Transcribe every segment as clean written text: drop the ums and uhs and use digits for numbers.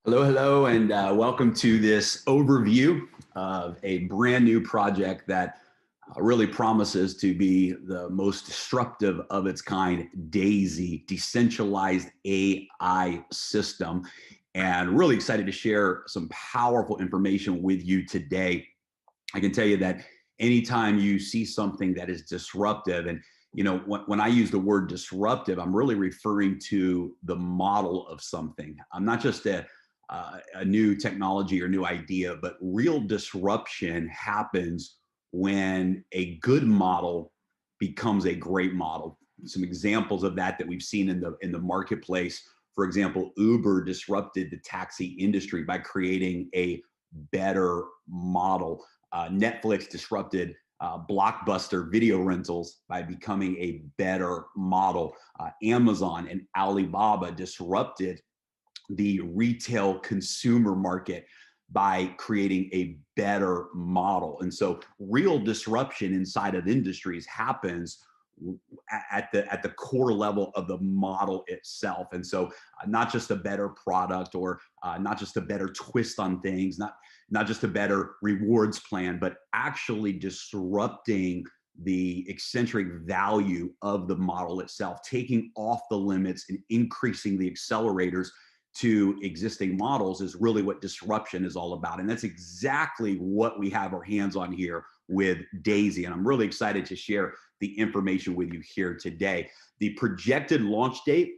Hello, hello, and welcome to this overview of a brand new project that really promises to be the most disruptive of its kind, D.AI.SY, decentralized AI system. And really excited to share some powerful information with you today. I can tell you that anytime you see something that is disruptive, and when I use the word disruptive, I'm really referring to the model of something. I'm not just a new technology or new idea, but real disruption happens when a good model becomes a great model. Some examples of that we've seen in the marketplace. For example, Uber disrupted the taxi industry by creating a better model. Netflix disrupted blockbuster video rentals by becoming a better model. Amazon and Alibaba disrupted the retail consumer market by creating a better model. And so real disruption inside of industries happens at the core level of the model itself. And so not just a better product, or not just a better twist on things, not just a better rewards plan, but actually disrupting the eccentric value of the model itself, taking off the limits and increasing the accelerators to existing models is really what disruption is all about. And that's exactly what we have our hands on here with D.AI.SY. And I'm really excited to share the information with you here today. The projected launch date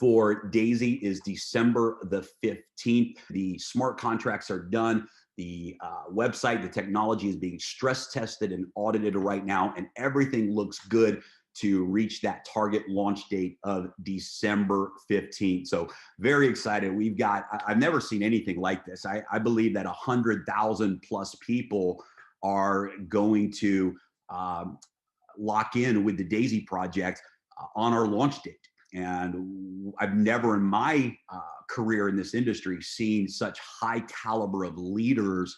for D.AI.SY is December the 15th. The smart contracts are done. The website, the technology is being stress tested and audited right now, and everything looks good to reach that target launch date of December 15th. So very excited. I've never seen anything like this. I believe that 100,000 plus people are going to lock in with the D.AI.SY project on our launch date. And I've never in my career in this industry seen such high caliber of leaders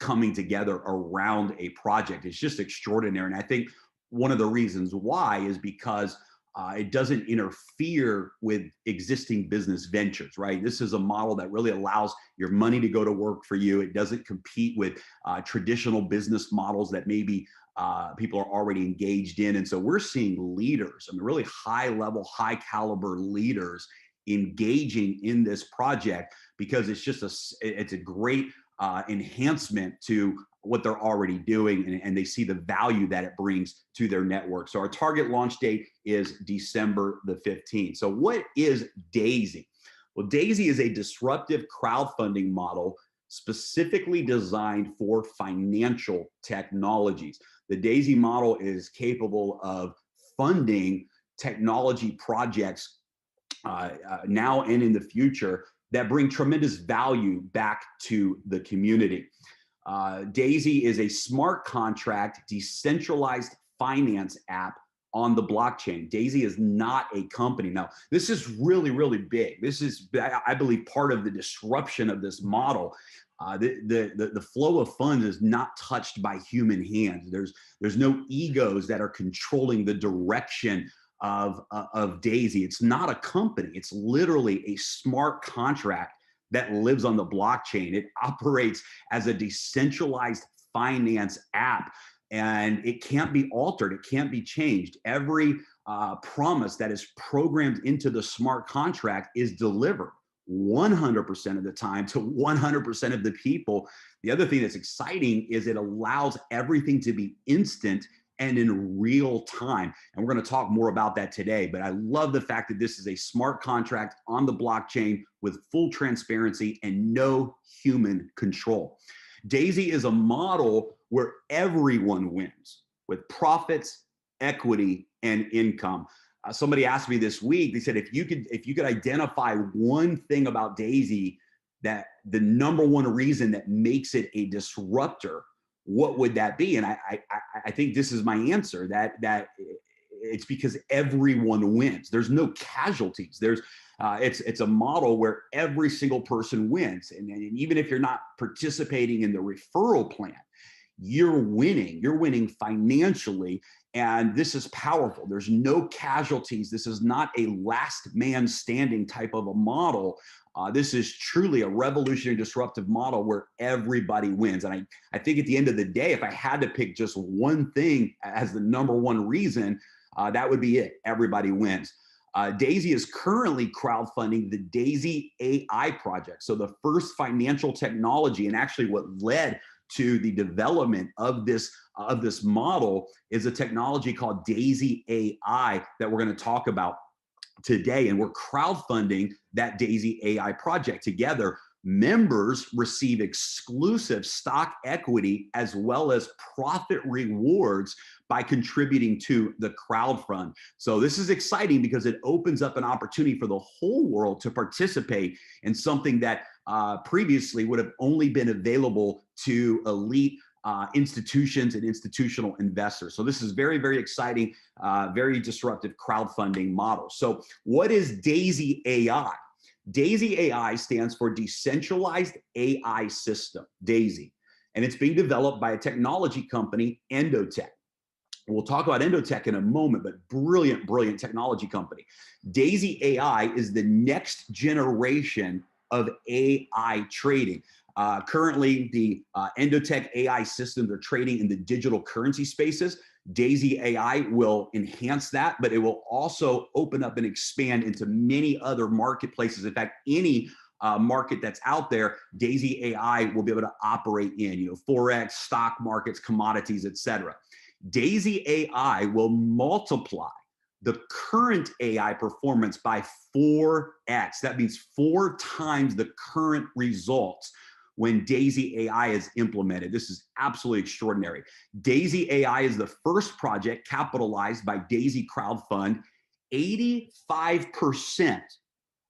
coming together around a project. It's just extraordinary. And I think one of the reasons why is because it doesn't interfere with existing business ventures, right? This is a model that really allows your money to go to work for you. It doesn't compete with traditional business models that maybe people are already engaged in. And so we're seeing leaders, really high level, high caliber leaders engaging in this project because it's a great enhancement to what they're already doing, and they see the value that it brings to their network. So our target launch date is December the 15th. So what is D.AI.SY? Well, D.AI.SY is a disruptive crowdfunding model specifically designed for financial technologies. The D.AI.SY model is capable of funding technology projects now and in the future that bring tremendous value back to the community. D.AI.SY is a smart contract, decentralized finance app on the blockchain. D.AI.SY is not a company. Now, this is really, really big. This is, I believe, part of the disruption of this model. The flow of funds is not touched by human hands. There's no egos that are controlling the direction of D.AI.SY. It's not a company. It's literally a smart contract that lives on the blockchain. It operates as a decentralized finance app, and it can't be altered. It can't be changed. Every promise that is programmed into the smart contract is delivered 100% of the time to 100% of the people. The other thing that's exciting is it allows everything to be instant and in real time. And we're going to talk more about that today. But I love the fact that this is a smart contract on the blockchain with full transparency and no human control. D.AI.SY is a model where everyone wins with profits, equity, and income. Somebody asked me this week, they said, if you could identify one thing about D.AI.SY, that the number one reason that makes it a disruptor, what would that be? And I think this is my answer, that it's because everyone wins. There's no casualties. It's a model where every single person wins. And even if you're not participating in the referral plan, you're winning. You're winning financially. And this is powerful. There's no casualties. This is not a last man standing type of a model. This is truly a revolutionary disruptive model where everybody wins. And I think at the end of the day, if I had to pick just one thing as the number one reason, that would be it. Everybody wins. D.AI.SY is currently crowdfunding the D.AI.SY project. So the first financial technology, and actually what led to the development of this model, is a technology called D.AI.SY that we're going to talk about today. And we're crowdfunding that D.AI.SY project together. Members receive exclusive stock equity as well as profit rewards by contributing to the crowd fund. So this is exciting because it opens up an opportunity for the whole world to participate in something that previously would have only been available to elite institutions and institutional investors. So this is very, very exciting, very disruptive crowdfunding model. So what is D.AI.SY? D.AI.SY stands for Decentralized AI System, D.AI.SY, and it's being developed by a technology company, Endotech. We'll talk about Endotech in a moment, but brilliant, brilliant technology company. D.AI.SY is the next generation of AI trading. Currently, the Endotech AI systems are trading in the digital currency spaces. D.AI.SY will enhance that, but it will also open up and expand into many other marketplaces. In fact, any market that's out there, D.AI.SY will be able to operate in, Forex, stock markets, commodities, etc. D.AI.SY will multiply the current AI performance by 4x. That means 4 times the current results when D.AI.SY is implemented. This is absolutely extraordinary. D.AI.SY is the first project capitalized by D.AI.SY Crowdfund. 85%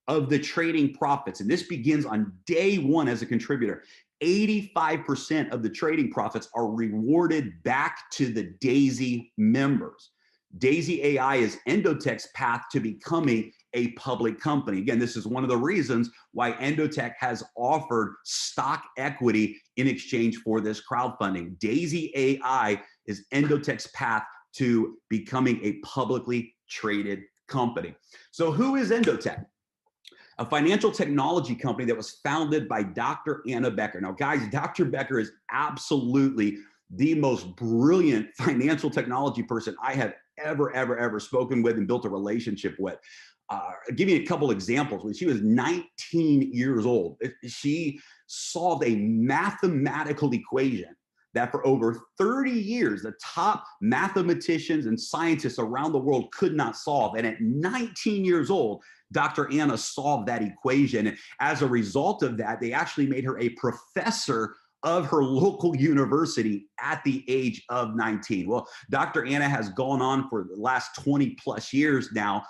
of the trading profits, and this begins on day one as a contributor, 85% of the trading profits are rewarded back to the D.AI.SY members. D.AI.SY is Endotech's path to becoming a public company. Again, this is one of the reasons why Endotech has offered stock equity in exchange for this crowdfunding. D.AI.SY is Endotech's path to becoming a publicly traded company. So who is Endotech? A financial technology company that was founded by Dr. Anna Becker. Now, guys, Dr. Becker is absolutely the most brilliant financial technology person I have ever spoken with and built a relationship with. I'll give you a couple examples. When she was 19 years old, she solved a mathematical equation that for over 30 years, the top mathematicians and scientists around the world could not solve. And at 19 years old, Dr. Anna solved that equation. And as a result of that, they actually made her a professor of her local university at the age of 19. Well, Dr. Anna has gone on for the last 20 plus years now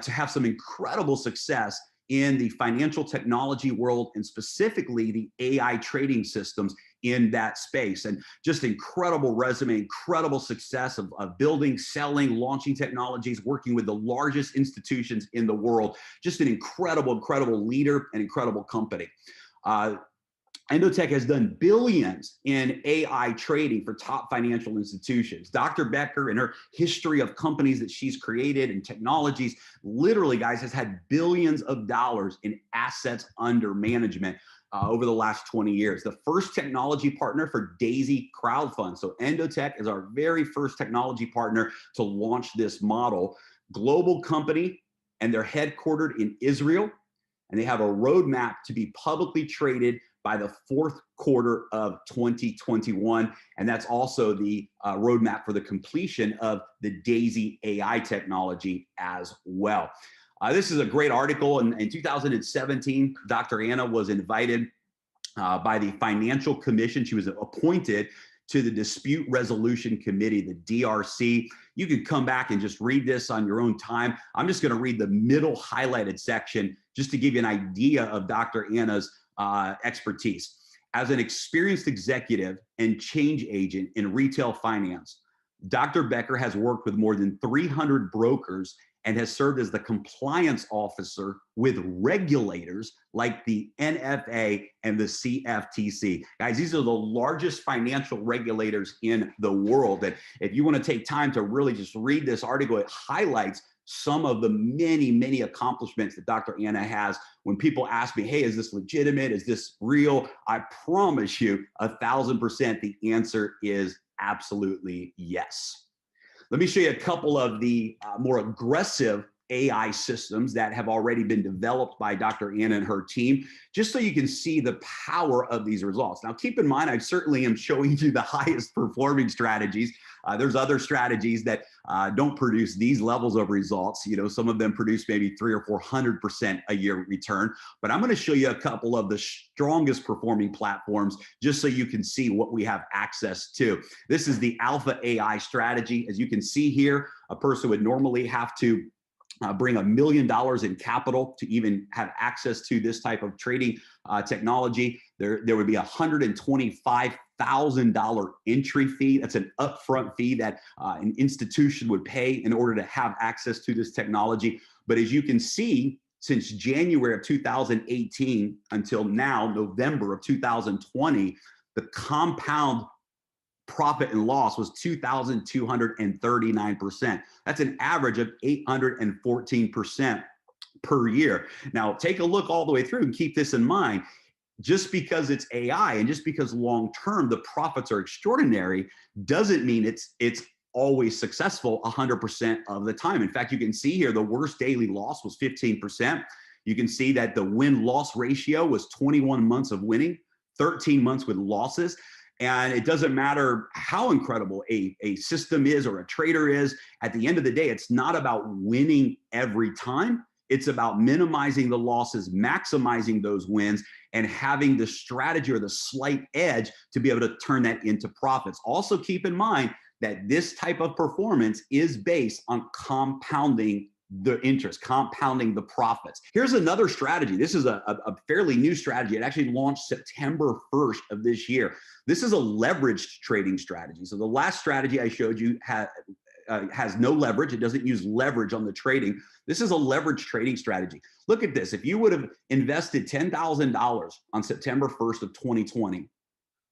to have some incredible success in the financial technology world and specifically the AI trading systems in that space. And just incredible resume, incredible success of building, selling, launching technologies, working with the largest institutions in the world. Just an incredible leader and incredible company. Endotech has done billions in AI trading for top financial institutions. Dr. Becker, in her history of companies that she's created and technologies, literally, guys, has had billions of dollars in assets under management over the last 20 years. The first technology partner for D.AI.SY Crowdfund. So Endotech is our very first technology partner to launch this model. Global company, and they're headquartered in Israel, and they have a roadmap to be publicly traded by the fourth quarter of 2021. And that's also the roadmap for the completion of the D.AI.SY AI technology as well. This is a great article. In 2017, Dr. Anna was invited by the Financial Commission. She was appointed to the Dispute Resolution Committee, the DRC. You can come back and just read this on your own time. I'm just going to read the middle highlighted section just to give you an idea of Dr. Anna's expertise. As an experienced executive and change agent in retail finance, Dr. Becker has worked with more than 300 brokers and has served as the compliance officer with regulators like the NFA and the CFTC. Guys, these are the largest financial regulators in the world. And if you want to take time to really just read this article, it highlights some of the many accomplishments that Dr. Anna has. When people ask me, hey, is this legitimate? Is this real? I promise you 1,000% the answer is absolutely yes. Let me show you a couple of the more aggressive AI systems that have already been developed by Dr. Anna and her team, just so you can see the power of these results. Now, keep in mind, I certainly am showing you the highest performing strategies. There's other strategies that don't produce these levels of results. You know, some of them produce maybe 300 or 400% a year return, but I'm going to show you a couple of the strongest performing platforms just so you can see what we have access to. This is the Alpha AI strategy. As you can see here, a person would normally have to bring $1 million in capital to even have access to this type of trading technology. There would be $125,000 entry fee. That's an upfront fee that an institution would pay in order to have access to this technology. But as you can see, since January of 2018 until now, November of 2020, the compound profit and loss was 2,239%. That's an average of 814% per year. Now, take a look all the way through and keep this in mind. Just because it's AI and just because long-term the profits are extraordinary doesn't mean it's always successful 100% of the time. In fact, you can see here the worst daily loss was 15%. You can see that the win-loss ratio was 21 months of winning, 13 months with losses. And it doesn't matter how incredible a system is or a trader is. At the end of the day, it's not about winning every time. It's about minimizing the losses, maximizing those wins, and having the strategy or the slight edge to be able to turn that into profits. Also keep in mind that this type of performance is based on compounding the interest, compounding the profits. Here's another strategy. This is a fairly new strategy. It actually launched September 1st of this year. This is a leveraged trading strategy. So the last strategy I showed you has no leverage. It doesn't use leverage on the trading. This is a leveraged trading strategy. Look at this. If you would have invested $10,000 on September 1st of 2020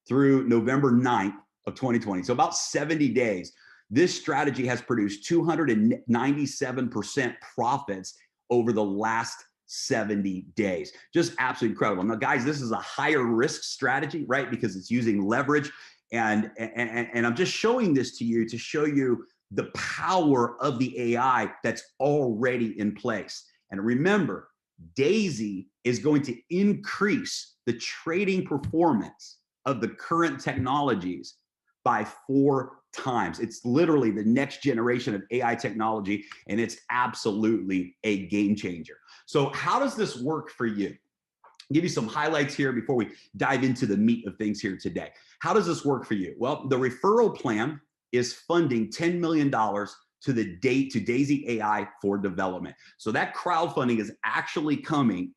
through November 9th of 2020, so about 70 days, this strategy has produced 297% profits over the last 70 days. Just absolutely incredible. Now, guys, this is a higher risk strategy, right? Because it's using leverage. And I'm just showing this to you to show you the power of the AI that's already in place. And remember, D.AI.SY is going to increase the trading performance of the current technologies by 4 times. It's literally the next generation of AI technology, and it's absolutely a game changer. So how does this work for you? I'll give you some highlights here before we dive into the meat of things here today. How does this work for you? Well, the referral plan is funding $10 million to D.AI.SY AI for development. So that crowdfunding is actually coming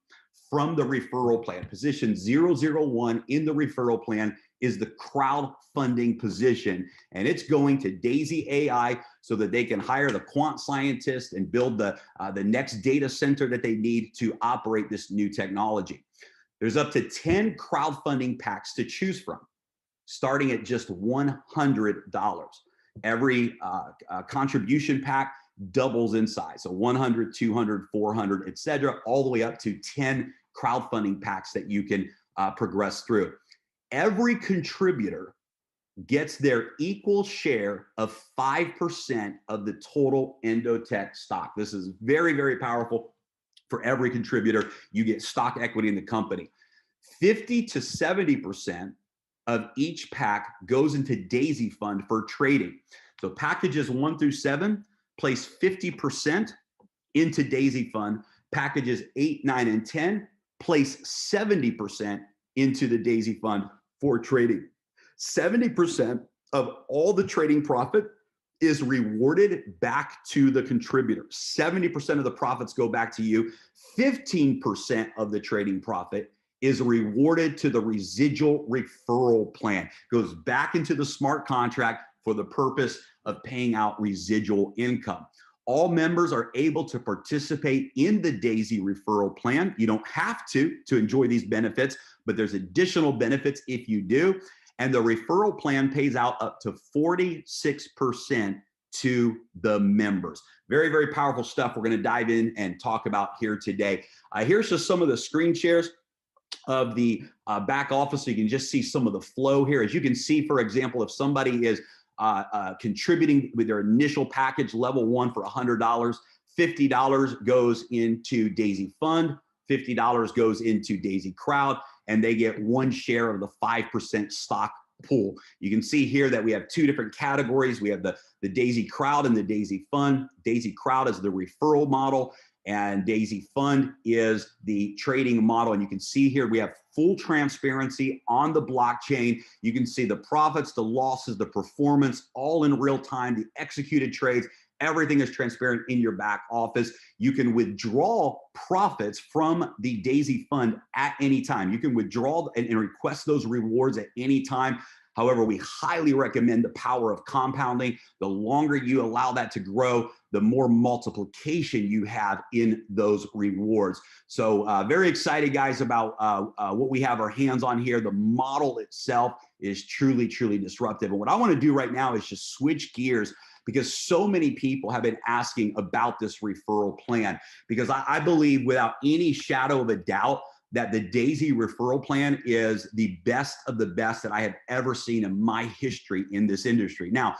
from the referral plan. Position 001 in the referral plan is the crowdfunding position, and it's going to D.AI.SY AI so that they can hire the quant scientists and build the next data center that they need to operate this new technology. There's up to 10 crowdfunding packs to choose from, starting at just $100. Every contribution pack doubles in size, so 100, 200, 400, etc., all the way up to 10 crowdfunding packs that you can progress through. Every contributor gets their equal share of 5% of the total Endotech stock. This is very, very powerful. For every contributor, you get stock equity in the company. 50 to 70% of each pack goes into D.AI.SY fund for trading. So packages 1 through 7 place 50% into D.AI.SY fund. Packages 8, 9, and 10 place 70% into the D.AI.SY fund for trading. 70% of all the trading profit is rewarded back to the contributor. 70% of the profits go back to you. 15% of the trading profit is rewarded to the residual referral plan. It goes back into the smart contract for the purpose of paying out residual income. All members are able to participate in the D.AI.SY referral plan. You don't have to enjoy these benefits, but there's additional benefits if you do. And the referral plan pays out up to 46% to the members. Very, very powerful stuff we're going to dive in and talk about here today. Here's just some of the screen shares of the back office, so you can just see some of the flow here. As you can see, for example, if somebody is contributing with their initial package, level 1 for $100, $50 goes into D.AI.SY Fund, $50 goes into D.AI.SY Crowd, and they get 1 share of the 5% stock pool. You can see here that we have 2 different categories. We have the D.AI.SY Crowd and the D.AI.SY Fund. D.AI.SY Crowd is the referral model, and D.AI.SY Fund is the trading model. And you can see here we have full transparency on the blockchain. You can see the profits, the losses, the performance, all in real time, the executed trades. Everything is transparent in your back office. You can withdraw profits from the D.AI.SY Fund at any time. You can withdraw and request those rewards at any time. However, we highly recommend the power of compounding. The longer you allow that to grow, the more multiplication you have in those rewards. So very excited, guys, about what we have our hands on here. The model itself is truly, truly disruptive. And what I want to do right now is just switch gears, because so many people have been asking about this referral plan. Because I believe without any shadow of a doubt that the D.AI.SY referral plan is the best of the best that I have ever seen in my history in this industry. Now,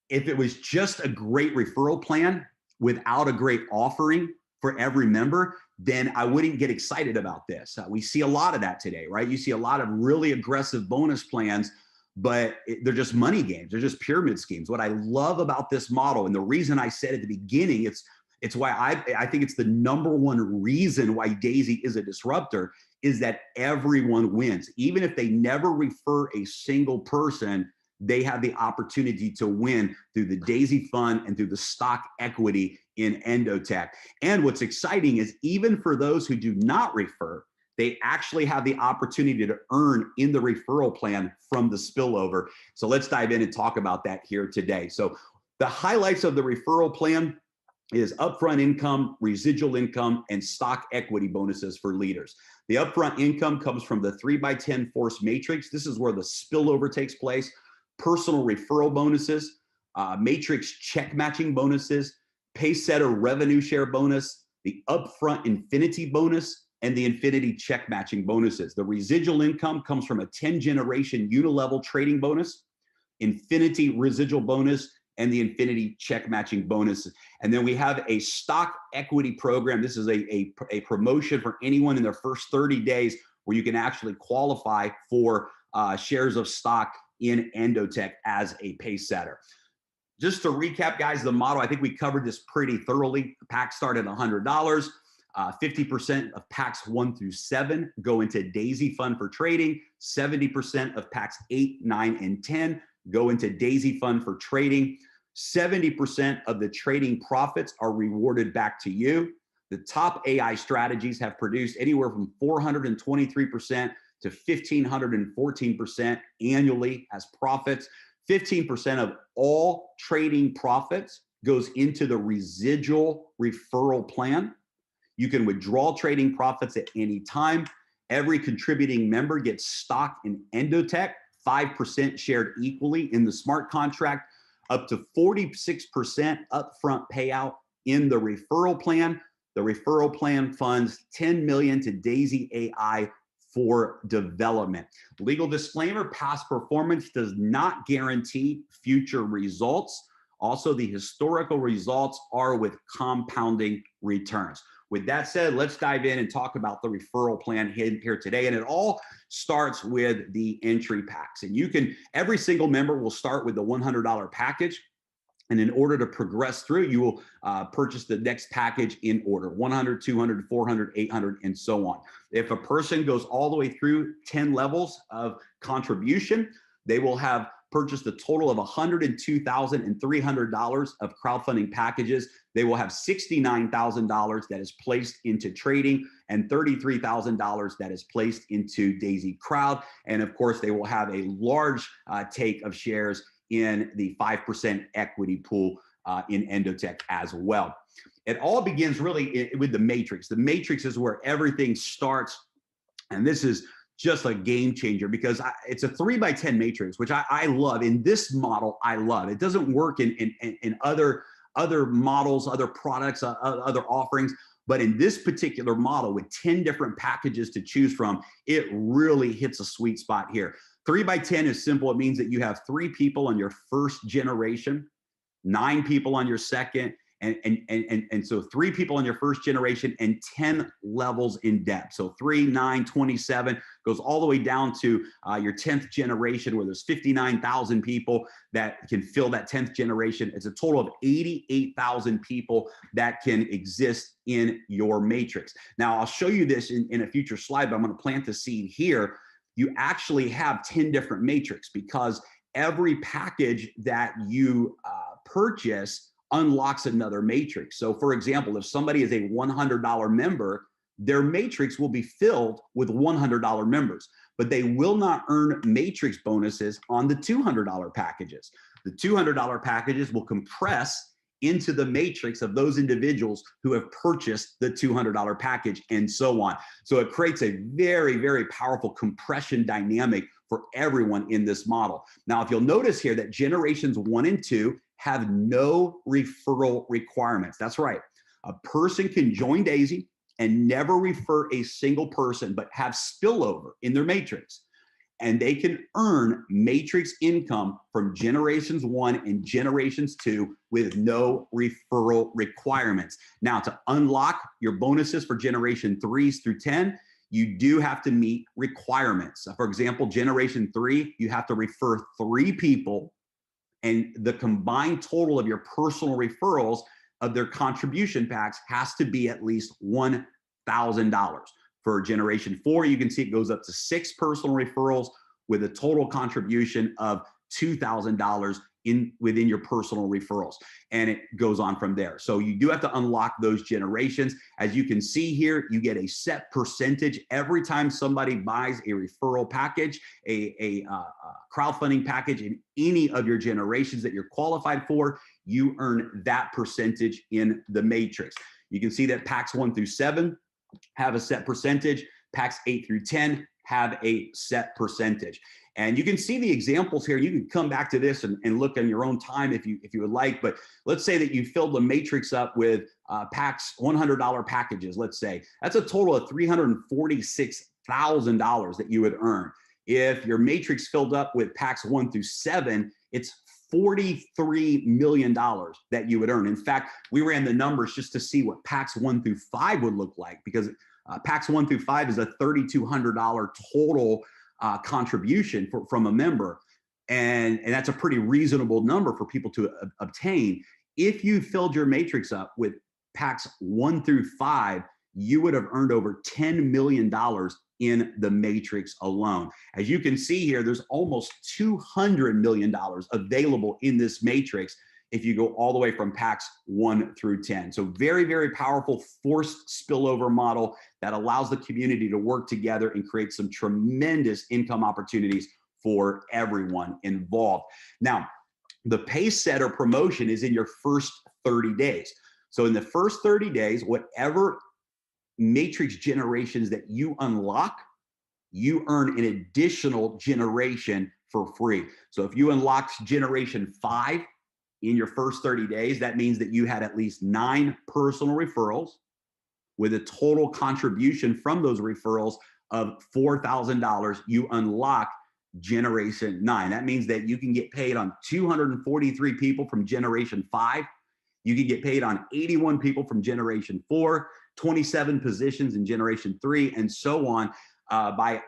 if it was just a great referral plan without a great offering for every member, then I wouldn't get excited about this. We see a lot of that today, right? You see a lot of really aggressive bonus plans, but they're just money games. They're just pyramid schemes. What I love about this model, and the reason I said at the beginning, it's why I think it's the #1 reason why D.AI.SY is a disruptor, is that everyone wins. Even if they never refer a single person, they have the opportunity to win through the D.AI.SY Fund and through the stock equity in Endotech. And what's exciting is even for those who do not refer, they actually have the opportunity to earn in the referral plan from the spillover. So let's dive in and talk about that here today. So the highlights of the referral plan is upfront income, residual income, and stock equity bonuses for leaders. The upfront income comes from the 3x10 force matrix. This is where the spillover takes place. Personal referral bonuses, matrix check matching bonuses, Paysetter revenue share bonus, the upfront infinity bonus, and the infinity check matching bonuses. The residual income comes from a 10-generation unilevel trading bonus, infinity residual bonus, and the infinity check matching bonus. And then we have a stock equity program. This is a promotion for anyone in their first 30 days where you can actually qualify for shares of stock in Endotech as a Paysetter. Just to recap, guys, the model, I think we covered this pretty thoroughly. Packs start at $100. 50% of packs 1 through 7 go into D.AI.SY Fund for trading. 70% of packs 8, 9, and 10 go into D.AI.SY Fund for trading. 70% of the trading profits are rewarded back to you. The top AI strategies have produced anywhere from 423% to 1,514% annually as profits. 15% of all trading profits goes into the residual referral plan. You can withdraw trading profits at any time. Every contributing member gets stock in Endotech, 5% shared equally in the smart contract, up to 46% upfront payout in the referral plan. The referral plan funds $10 million to D.AI.SY AI for development. Legal disclaimer: past performance does not guarantee future results. Also, the historical results are with compounding returns. With that said, let's dive in and talk about the referral plan here today. And it all starts with the entry packs. And you can, every single member will start with the $100 package. And in order to progress through, you will purchase the next package in order: 100, 200, 400, 800, and so on. If a person goes all the way through 10 levels of contribution, they will have purchased a total of $102,300 of crowdfunding packages. They will have $69,000 that is placed into trading and $33,000 that is placed into D.AI.SY Crowd. And of course, they will have a large take of shares in the 5% equity pool in Endotech as well. It all begins really with the matrix. The matrix is where everything starts. And this is just a game changer because it's a 3x10 matrix, which I love. In this model, I love. It doesn't work in other models, other products, other offerings. But in this particular model with 10 different packages to choose from, it really hits a sweet spot here. 3x10 is simple. It means that you have 3 people on your first generation, 9 people on your second, and so 3 people on your first generation and 10 levels in depth. So 3, 9, 27 goes all the way down to your 10th generation, where there's 59,000 people that can fill that 10th generation. It's a total of 88,000 people that can exist in your matrix. Now, I'll show you this in a future slide, but I'm going to plant the seed here. You actually have 10 different matrix because every package that you purchase unlocks another matrix. So for example, if somebody is a $100 member, their matrix will be filled with $100 members, but they will not earn matrix bonuses on the $200 packages. The $200 packages will compress into the matrix of those individuals who have purchased the $200 package and so on. So it creates a very, very powerful compression dynamic for everyone in this model. Now, if you'll notice here that generations 1 and 2 have no referral requirements. That's right. A person can join D.AI.SY and never refer a single person, but have spillover in their matrix. And they can earn matrix income from generations 1 and generations 2 with no referral requirements. Now, to unlock your bonuses for generation 3s through 10, you do have to meet requirements. For example, generation 3, you have to refer 3 people, and the combined total of your personal referrals of their contribution packs has to be at least $1,000. For generation 4, you can see it goes up to 6 personal referrals with a total contribution of $2,000 within your personal referrals, and it goes on from there. So you do have to unlock those generations. As you can see here, you get a set percentage every time somebody buys a referral package, a crowdfunding package in any of your generations that you're qualified for. You earn that percentage in the matrix. You can see that packs 1 through 7 have a set percentage. Packs 8 through 10 have a set percentage. And you can see the examples here. You can come back to this and look on your own time if you would like. But let's say that you filled the matrix up with packs, $100 packages, let's say. That's a total of $346,000 that you would earn. If your matrix filled up with packs 1 through 7, it's $43 million that you would earn. In fact, we ran the numbers just to see what packs 1 through 5 would look like, because packs 1 through 5 is a $3,200 total contribution from a member. And that's a pretty reasonable number for people to obtain. If you filled your matrix up with packs 1 through 5, you would have earned over $10 million in the matrix alone. As you can see here, there's almost $200 million available in this matrix if you go all the way from packs 1 through 10. So very, very powerful forced spillover model that allows the community to work together and create some tremendous income opportunities for everyone involved. Now, the pace setter promotion is in your first 30 days. So in the first 30 days, whatever matrix generations that you unlock, you earn an additional generation for free. So if you unlocked generation 5 in your first 30 days, that means that you had at least 9 personal referrals with a total contribution from those referrals of $4,000. You unlock generation 9. That means that you can get paid on 243 people from generation 5. You can get paid on 81 people from generation 4, 27 positions in generation 3, and so on by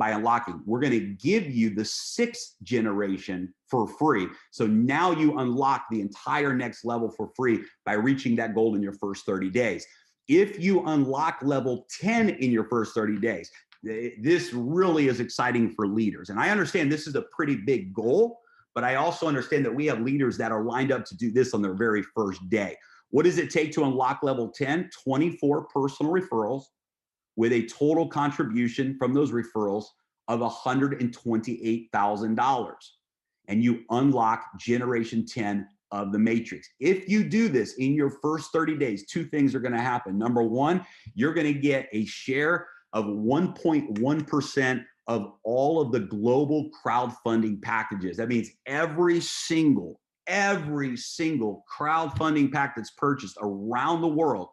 unlocking. We're going to give you the 6th generation for free. So now you unlock the entire next level for free by reaching that goal in your first 30 days. If you unlock level 10 in your first 30 days, this really is exciting for leaders. And I understand this is a pretty big goal, but I also understand that we have leaders that are lined up to do this on their very first day. What does it take to unlock level 10? 24 personal referrals with a total contribution from those referrals of $128,000. And you unlock generation 10 of the matrix. If you do this in your first 30 days, 2 things are going to happen. Number 1, you're going to get a share of 1.1% of all of the global crowdfunding packages. That means every single crowdfunding pack that's purchased around the world,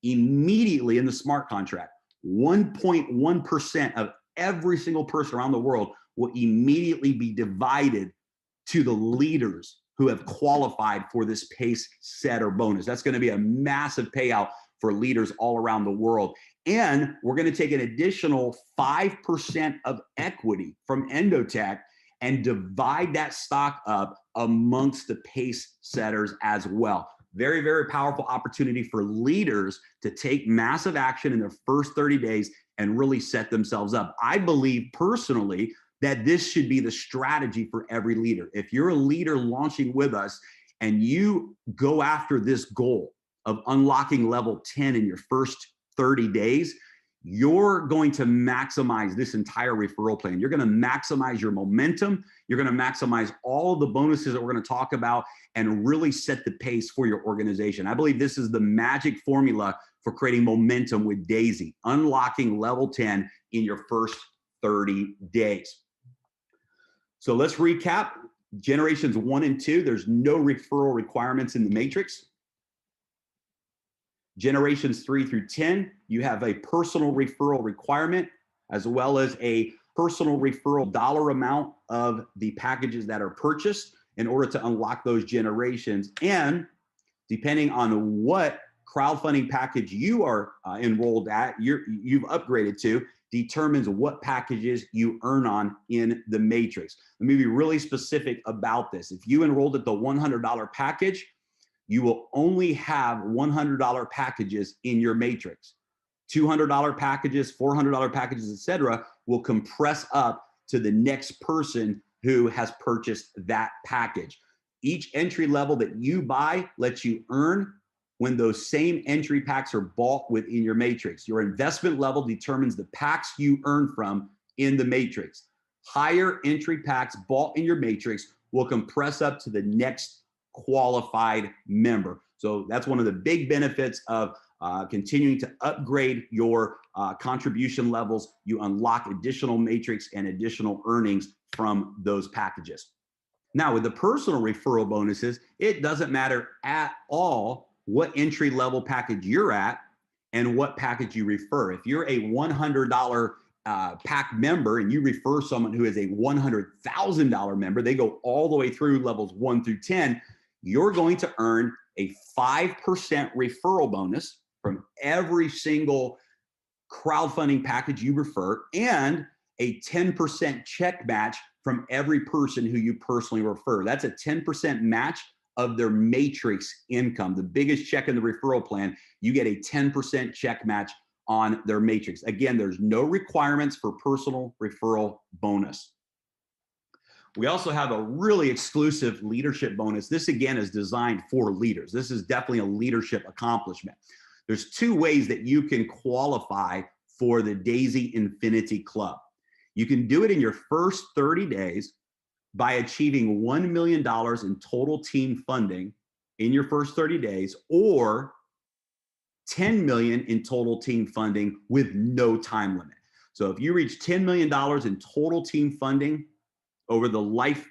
immediately in the smart contract, 1.1% of every single person around the world will immediately be divided to the leaders who have qualified for this pace setter bonus. That's going to be a massive payout for leaders all around the world. And we're going to take an additional 5% of equity from Endotech and divide that stock up amongst the pace setters as well. Very, very powerful opportunity for leaders to take massive action in their first 30 days and really set themselves up. I believe personally that this should be the strategy for every leader. If you're a leader launching with us and you go after this goal of unlocking level 10 in your first 30 days, you're going to maximize this entire referral plan. You're going to maximize your momentum. You're going to maximize all of the bonuses that we're going to talk about and really set the pace for your organization. I believe this is the magic formula for creating momentum with D.AI.SY, unlocking level 10 in your first 30 days. So let's recap. Generations 1 and 2, there's no referral requirements in the matrix. Generations 3 through 10, you have a personal referral requirement, as well as a personal referral dollar amount of the packages that are purchased in order to unlock those generations. And depending on what crowdfunding package you are enrolled at, you've upgraded to, determines what packages you earn on in the matrix. Let me be really specific about this. If you enrolled at the $100 package, you will only have $100 packages in your matrix. $200 packages, $400 packages, etc., will compress up to the next person who has purchased that package. Each entry level that you buy lets you earn when those same entry packs are bought within your matrix. Your investment level determines the packs you earn from in the matrix. Higher entry packs bought in your matrix will compress up to the next qualified member. So that's one of the big benefits of continuing to upgrade your contribution levels. You unlock additional matrix and additional earnings from those packages. Now, with the personal referral bonuses, it doesn't matter at all what entry level package you're at and what package you refer. If you're a $100 pack member and you refer someone who is a $100,000 member, they go all the way through levels 1 through 10, you're going to earn a 5% referral bonus from every single crowdfunding package you refer and a 10% check match from every person who you personally refer. That's a 10% match of their matrix income. The biggest check in the referral plan, you get a 10% check match on their matrix. Again, there's no requirements for personal referral bonus. We also have a really exclusive leadership bonus. This again is designed for leaders. This is definitely a leadership accomplishment. There's 2 ways that you can qualify for the D.AI.SY Infinity Club. You can do it in your first 30 days by achieving $1 million in total team funding in your first 30 days, or $10 million in total team funding with no time limit. So if you reach $10 million in total team funding over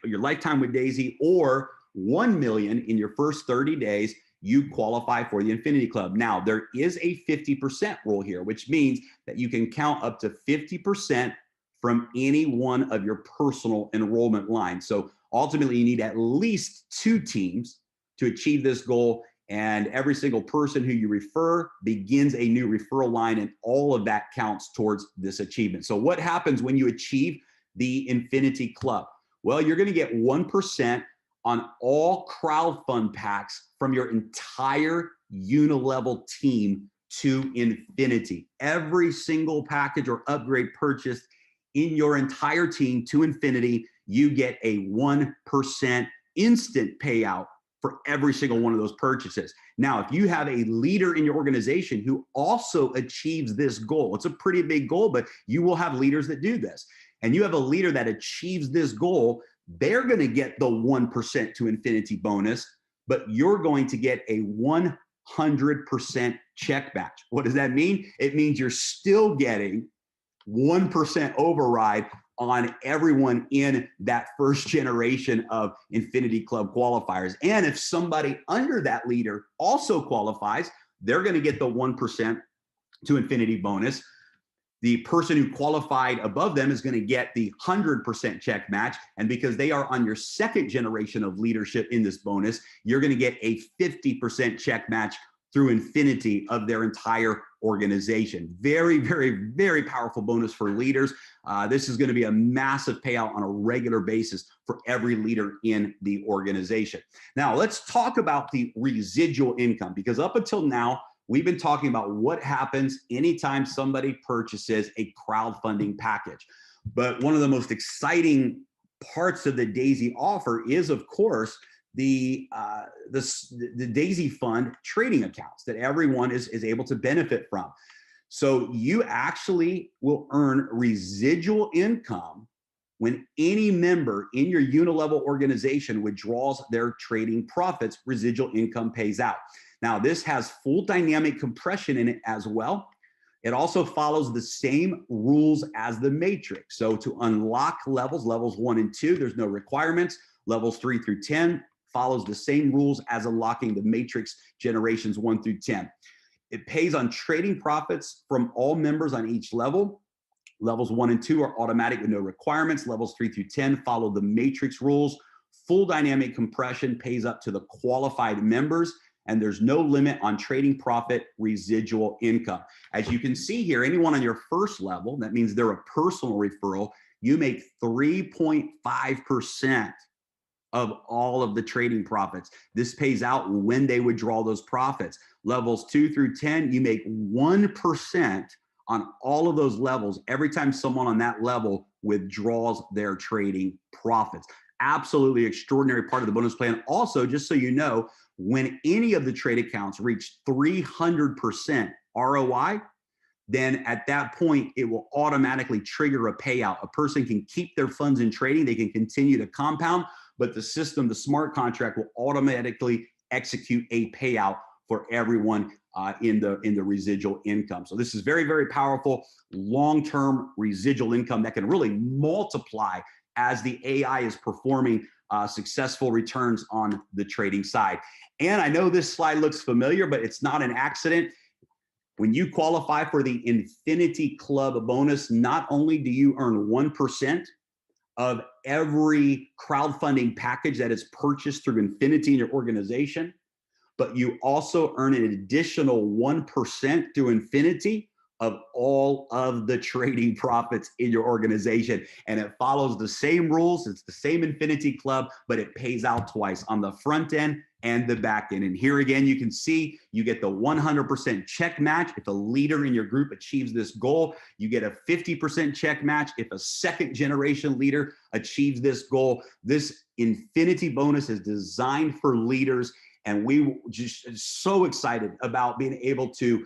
your lifetime with D.AI.SY, or $1 million in your first 30 days, you qualify for the Infinity Club. Now, there is a 50% rule here, which means that you can count up to 50% from any one of your personal enrollment lines. So ultimately, you need at least 2 teams to achieve this goal, and every single person who you refer begins a new referral line, and all of that counts towards this achievement. So what happens when you achieve the Infinity Club? Well, you're going to get 1% on all crowdfund packs from your entire unilevel team to infinity. Every single package or upgrade purchased in your entire team to infinity, you get a 1% instant payout for every single one of those purchases. Now, if you have a leader in your organization who also achieves this goal, it's a pretty big goal, but you will have leaders that do this, and you have a leader that achieves this goal, they're going to get the 1% to infinity bonus, but you're going to get a 100% check match. What does that mean? It means you're still getting 1% override on everyone in that first generation of Infinity Club qualifiers. And if somebody under that leader also qualifies, they're going to get the 1% to Infinity bonus. The person who qualified above them is going to get the 100% check match. And because they are on your second generation of leadership in this bonus, you're going to get a 50% check match through Infinity of their entire organization. Very, very, very powerful bonus for leaders. This is going to be a massive payout on a regular basis for every leader in the organization. Now, let's talk about the residual income, because up until now, we've been talking about what happens anytime somebody purchases a crowdfunding package. But one of the most exciting parts of the D.AI.SY offer is, of course, the D.AI.SY Fund trading accounts that everyone is able to benefit from. So you actually will earn residual income when any member in your unilevel organization withdraws their trading profits. Residual income pays out. Now, this has full dynamic compression in it as well. It also follows the same rules as the matrix. So to unlock levels 1 and 2, there's no requirements. Levels 3 through 10 follows the same rules as unlocking the matrix generations 1 through 10. It pays on trading profits from all members on each level. Levels 1 and 2 are automatic with no requirements. Levels 3 through 10 follow the matrix rules. Full dynamic compression pays up to the qualified members, and there's no limit on trading profit residual income. As you can see here, anyone on your first level, that means they're a personal referral, you make 3.5% of all of the trading profits. This pays out when they withdraw those profits. Levels 2 through 10, you make 1% on all of those levels every time someone on that level withdraws their trading profits. Absolutely extraordinary part of the bonus plan. Also, just so you know, when any of the trade accounts reach 300% ROI, then at that point, it will automatically trigger a payout. A person can keep their funds in trading. They can continue to compound, but the system, the smart contract, will automatically execute a payout for everyone in the residual income. So this is very, very powerful long-term residual income that can really multiply as the AI is performing successful returns on the trading side. And I know this slide looks familiar, but it's not an accident. When you qualify for the Infinity Club bonus, not only do you earn 1% of every crowdfunding package that is purchased through Infinity in your organization, but you also earn an additional 1% through Infinity of all of the trading profits in your organization. And it follows the same rules. It's the same Infinity Club, but it pays out twice, on the front end and the back end. And here again, you can see you get the 100% check match if a leader in your group achieves this goal. You get a 50% check match if a second generation leader achieves this goal. This Infinity bonus is designed for leaders, and we just so excited about being able to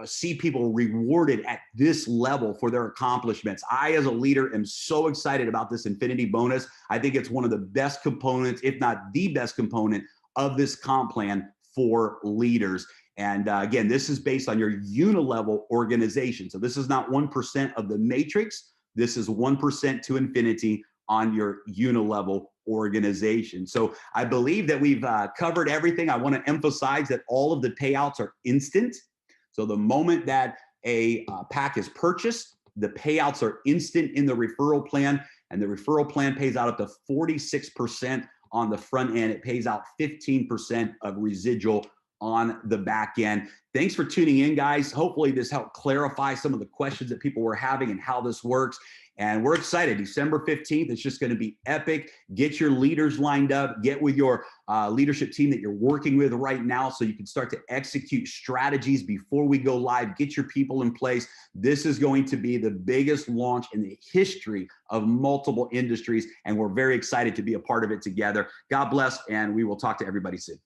see people rewarded at this level for their accomplishments. I, as a leader, am so excited about this Infinity bonus. I think it's one of the best components, if not the best component, of this comp plan for leaders. And again, this is based on your unilevel organization. So this is not 1% of the matrix. This is 1% to Infinity on your unilevel organization. So I believe that we've covered everything. I want to emphasize that all of the payouts are instant. So the moment that a pack is purchased, the payouts are instant in the referral plan, and the referral plan pays out up to 46% on the front end. It pays out 15% of residual on the back end. Thanks for tuning in, guys. Hopefully this helped clarify some of the questions that people were having and how this works. And we're excited. December 15th, it's just going to be epic. Get your leaders lined up. Get with your leadership team that you're working with right now so you can start to execute strategies before we go live. Get your people in place. This is going to be the biggest launch in the history of multiple industries, and we're very excited to be a part of it together. God bless, and we will talk to everybody soon.